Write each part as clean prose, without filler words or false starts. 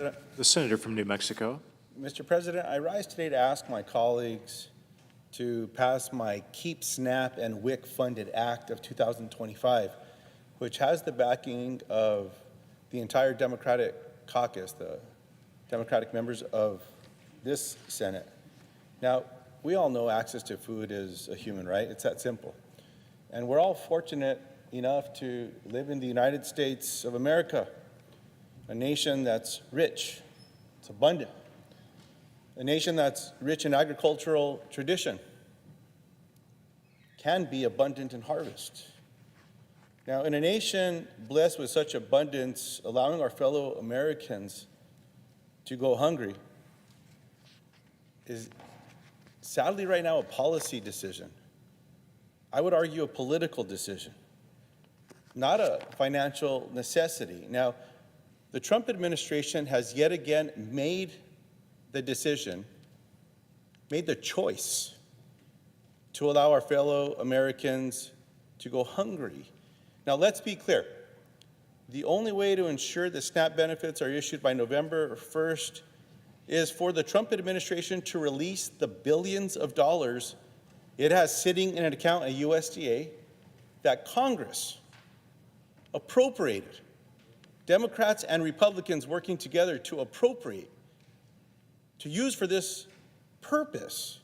The Senator from New Mexico. Mr. President, I rise today to ask my colleagues to pass my Keep SNAP and WIC Funded Act of 2025, which has the backing of the entire Democratic caucus, the Democratic members of this Senate. Now, we all know access to food is a human right. It's that simple. And we're all fortunate enough to live in the United States of America, a nation that's rich, it's abundant, a nation that's rich in agricultural tradition, can be abundant in harvest. Now, in a nation blessed with such abundance, allowing our fellow Americans to go hungry is sadly right now a policy decision. I would argue a political decision, not a financial necessity. Now, the Trump administration has yet again made the decision, made the choice to allow our fellow Americans to go hungry. Now, let's be clear. The only way to ensure that SNAP benefits are issued by November 1st is for the Trump administration to release the billions of dollars it has sitting in an account at USDA that Congress appropriated, Democrats and Republicans working together to appropriate, to use for this purpose.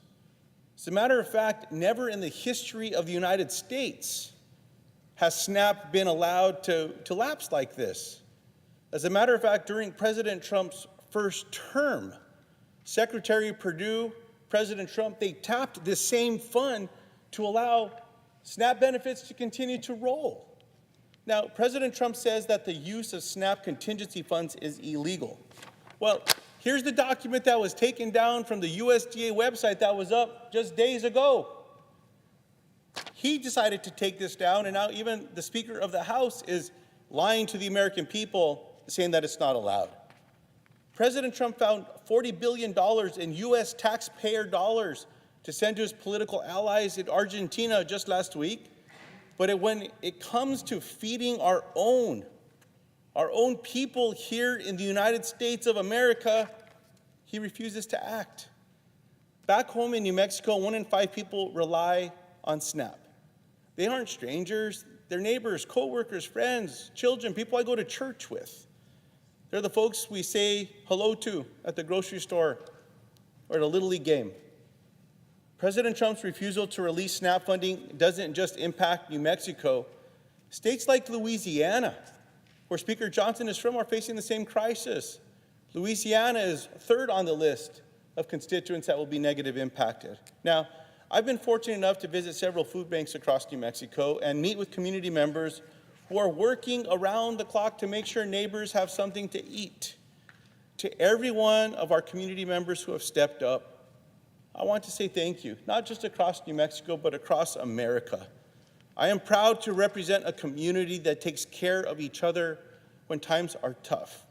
As a matter of fact, never in the history of the United States has SNAP been allowed to lapse like this. As a matter of fact, during President Trump's first term, Secretary Perdue, President Trump, they tapped this same fund to allow SNAP benefits to continue to roll. Now, President Trump says that the use of SNAP contingency funds is illegal. Well, here's the document that was taken down from the USDA website that was up just days ago. He decided to take this down, and now even the Speaker of the House is lying to the American people, saying that it's not allowed. President Trump found $40 billion in U.S. taxpayer dollars to send to his political allies in Argentina just last week. But when it comes to feeding our own people here in the United States of America, he refuses to act. Back home in New Mexico, 1 in 5 people rely on SNAP. They aren't strangers. They're neighbors, coworkers, friends, children, people I go to church with. They're the folks we say hello to at the grocery store or at a Little League game. President Trump's refusal to release SNAP funding doesn't just impact New Mexico. States like Louisiana, where Speaker Johnson is from, are facing the same crisis. Louisiana is third on the list of constituents that will be negatively impacted. Now, I've been fortunate enough to visit several food banks across New Mexico and meet with community members who are working around the clock to make sure neighbors have something to eat. To every one of our community members who have stepped up, I want to say thank you, not just across New Mexico, but across America. I am proud to represent a community that takes care of each other when times are tough.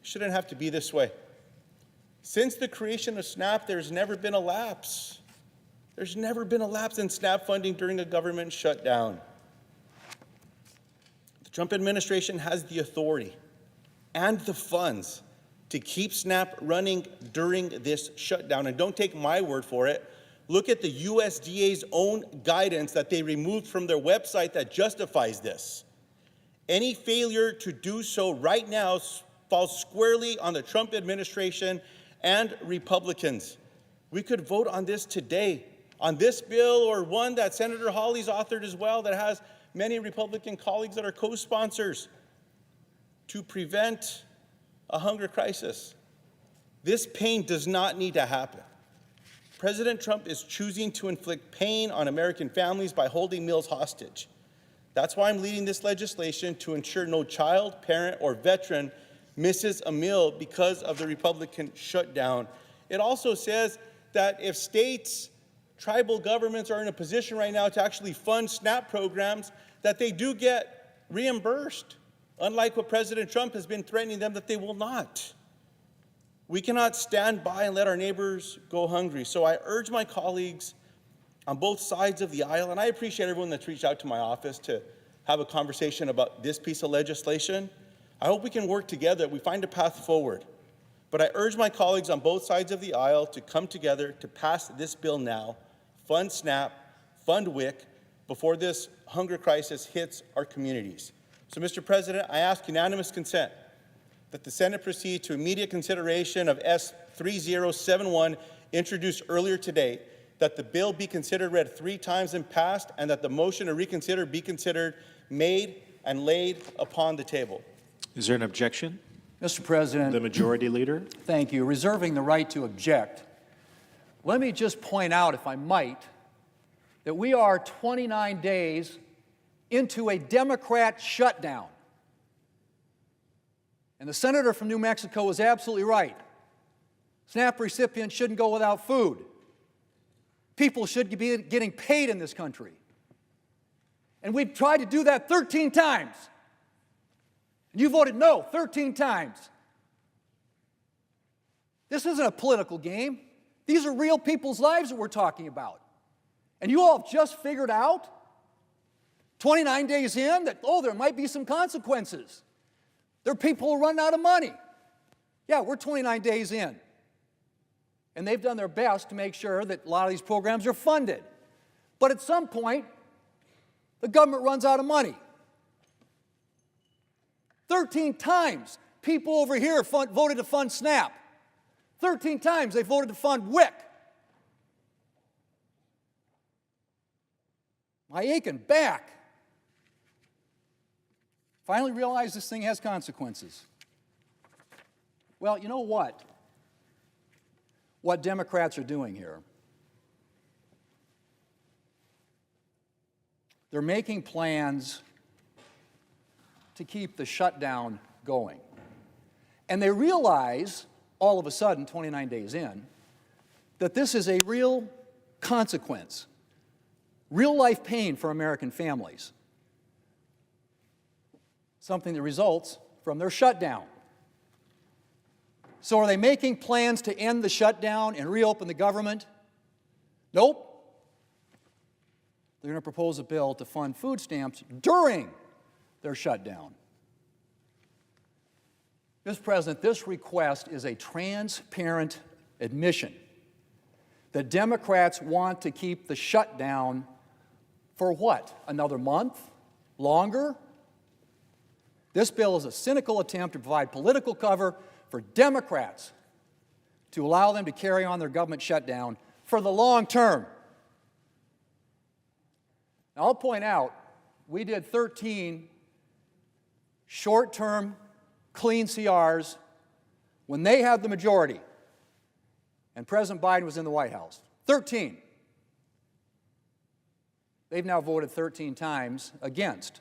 It shouldn't have to be this way. Since the creation of SNAP, there's never been a lapse. There's never been a lapse in SNAP funding during a government shutdown. The Trump administration has the authority and the funds to keep SNAP running during this shutdown. And don't take my word for it. Look at the USDA's own guidance that they removed from their website that justifies this. Any failure to do so right now falls squarely on the Trump administration and Republicans. We could vote on this today, on this bill or one that Senator Hawley's authored as well that has many Republican colleagues that are co-sponsors to prevent a hunger crisis. This pain does not need to happen. President Trump is choosing to inflict pain on American families by holding meals hostage. That's why I'm leading this legislation to ensure no child, parent, or veteran misses a meal because of the Republican shutdown. It also says that if states, tribal governments are in a position right now to actually fund SNAP programs, that they do get reimbursed. Unlike what President Trump has been threatening them that they will not. We cannot stand by and let our neighbors go hungry. So I urge my colleagues on both sides of the aisle, and I appreciate everyone that's reached out to my office to have a conversation about this piece of legislation. I hope we can work together, we find a path forward. But I urge my colleagues on both sides of the aisle to come together to pass this bill now, fund SNAP, fund WIC, before this hunger crisis hits our communities. So, Mr. President, I ask unanimous consent that the Senate proceed to immediate consideration of S. 3071, introduced earlier today, that the bill be considered read 3 times and passed, and that the motion to reconsider be considered made and laid upon the table. Is there an objection? Mr. President. The Majority Leader. Thank you. Reserving the right to object, let me just point out, if I might, that we are 29 days into a Democrat shutdown. And the senator from New Mexico was absolutely right. SNAP recipients shouldn't go without food. People should be getting paid in this country. And we've tried to do that 13 times. And you voted no 13 times. This isn't a political game. These are real people's lives that we're talking about. And you all have just figured out, 29 days in, that, oh, there might be some consequences. There are people who run out of money. Yeah, we're 29 days in. And they've done their best to make sure that a lot of these programs are funded. But at some point, the government runs out of money. 13 times, people over here voted to fund SNAP. 13 times they voted to fund WIC. My aching back. Finally realized this thing has consequences. Well, you know what? What Democrats are doing here. They're making plans to keep the shutdown going. And they realize, all of a sudden, 29 days in, that this is a real consequence, real life pain for American families. Something that results from their shutdown. So are they making plans to end the shutdown and reopen the government? Nope. They're going to propose a bill to fund food stamps during their shutdown. Mr. President, this request is a transparent admission that Democrats want to keep the shutdown for what? Another month? Longer? This bill is a cynical attempt to provide political cover for Democrats to allow them to carry on their government shutdown for the long term. Now, I'll point out, we did 13 short-term clean CRs when they had the majority and President Biden was in the White House. 13. They've now voted 13 times against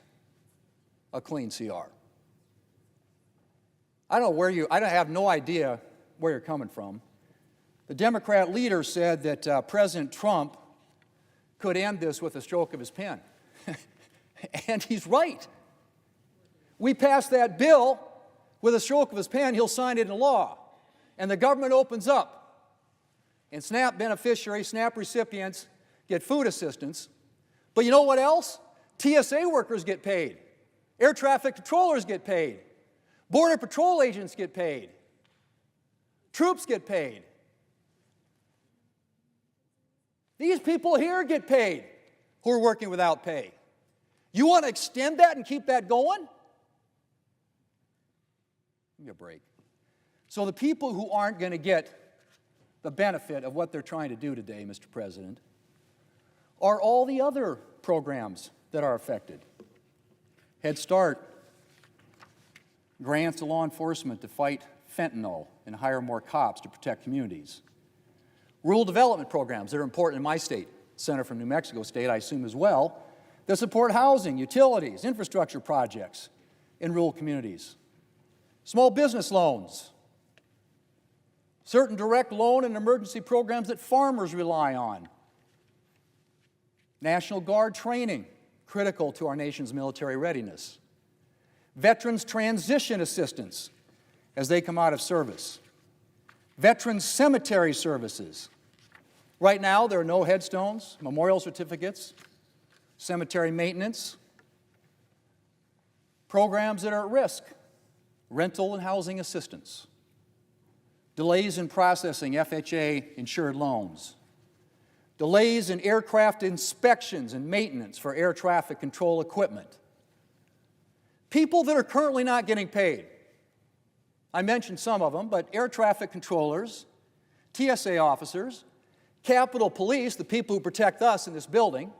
a clean CR. I have no idea where you're coming from. The Democrat leader said that President Trump could end this with a stroke of his pen. And he's right. We passed that bill with a stroke of his pen, he'll sign it into law. And the government opens up. And SNAP beneficiaries, SNAP recipients get food assistance. But you know what else? TSA workers get paid. Air traffic controllers get paid. Border Patrol agents get paid. Troops get paid. These people here get paid who are working without pay. You want to extend that and keep that going? Give me a break. So the people who aren't going to get the benefit of what they're trying to do today, Mr. President, are all the other programs that are affected. Head Start, grants to law enforcement to fight fentanyl and hire more cops to protect communities. Rural development programs that are important in my state, Senator from New Mexico State, I assume as well, that support housing, utilities, infrastructure projects in rural communities. Small business loans, certain direct loan and emergency programs that farmers rely on. National Guard training, critical to our nation's military readiness. Veterans transition assistance as they come out of service. Veterans cemetery services. Right now, there are no headstones, memorial certificates, cemetery maintenance. Programs that are at risk, rental and housing assistance. delays in processing FHA-insured loans, delays in aircraft inspections and maintenance for air traffic control equipment, people that are currently not getting paid. I mentioned some of them, but air traffic controllers, TSA officers, Capitol Police, the people who protect us in this building,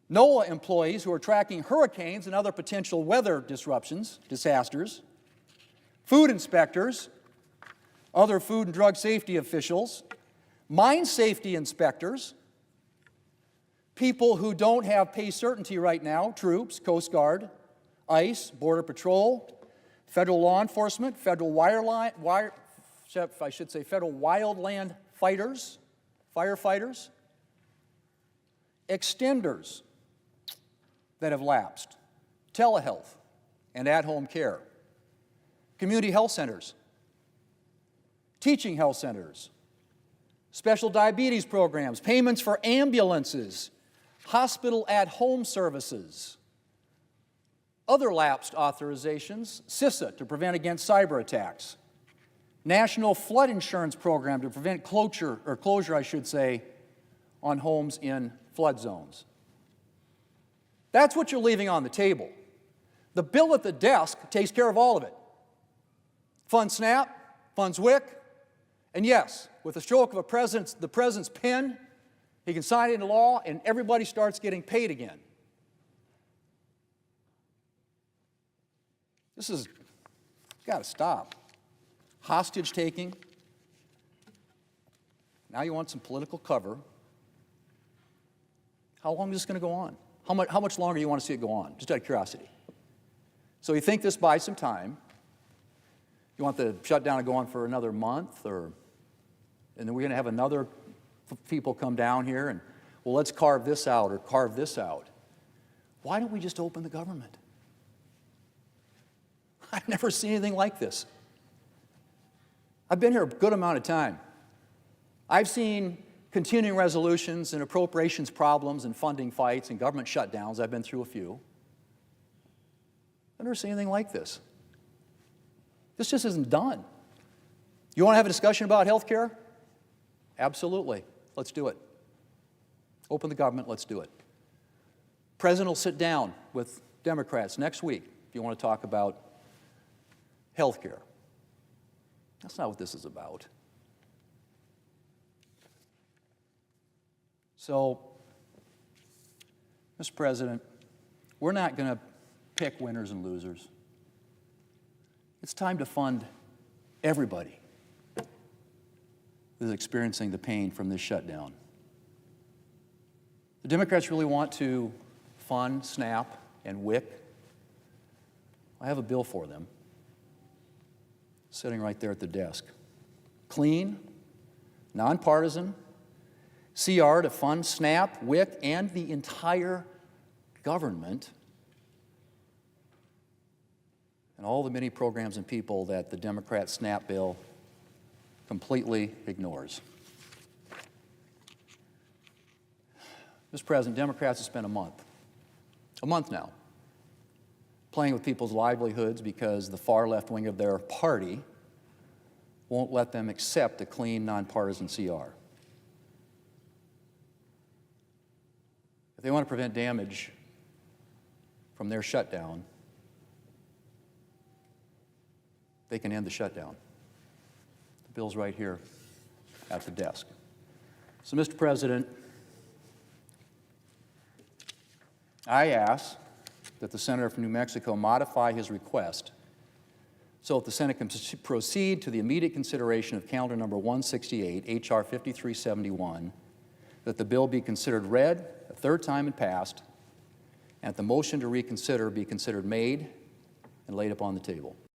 NOAA employees who are tracking hurricanes and other potential weather disruptions, disasters, food inspectors, other food and drug safety officials, mine safety inspectors, people who don't have pay certainty right now, troops, Coast Guard, ICE, Border Patrol, federal law enforcement, federal federal wildland fighters, firefighters, extenders that have lapsed, telehealth and at-home care, community health centers, teaching health centers, special diabetes programs, payments for ambulances, hospital at-home services, other lapsed authorizations, CISA to prevent against cyber attacks, National Flood Insurance Program to prevent closure, on homes in flood zones. That's what you're leaving on the table. The bill at the desk takes care of all of it. Funds SNAP, funds WIC, and yes, with the stroke of the president's pen, he can sign it into law and everybody starts getting paid again. This has got to stop. Hostage taking. Now you want some political cover. How long is this going to go on? How much longer do you want to see it go on? Just out of curiosity. So you think this buys some time. You want the shutdown to go on for another month, and then we're going to have another people come down here and, well, let's carve this out or carve this out. Why don't we just open the government? I've never seen anything like this. I've been here a good amount of time. I've seen continuing resolutions and appropriations problems and funding fights and government shutdowns. I've been through a few. I've never seen anything like this. This just isn't done. You want to have a discussion about health care? Absolutely. Let's do it. Open the government, let's do it. President will sit down with Democrats next week if you want to talk about health care. That's not what this is about. So, Mr. President, we're not going to pick winners and losers. It's time to fund everybody that is experiencing the pain from this shutdown. The Democrats really want to fund SNAP and WIC. I have a bill for them, sitting right there at the desk. Clean, nonpartisan, CR to fund SNAP, WIC, and the entire government, and all the many programs and people that the Democrat SNAP bill completely ignores. Mr. President, Democrats have spent a month now, playing with people's livelihoods because the far left wing of their party won't let them accept a clean, nonpartisan CR. If they want to prevent damage from their shutdown, they can end the shutdown. The bill's right here at the desk. So, Mr. President, I ask that the senator from New Mexico modify his request so that the Senate can proceed to the immediate consideration of calendar number 168, H.R. 5371, that the bill be considered read a third time and passed, and that the motion to reconsider be considered made and laid upon the table.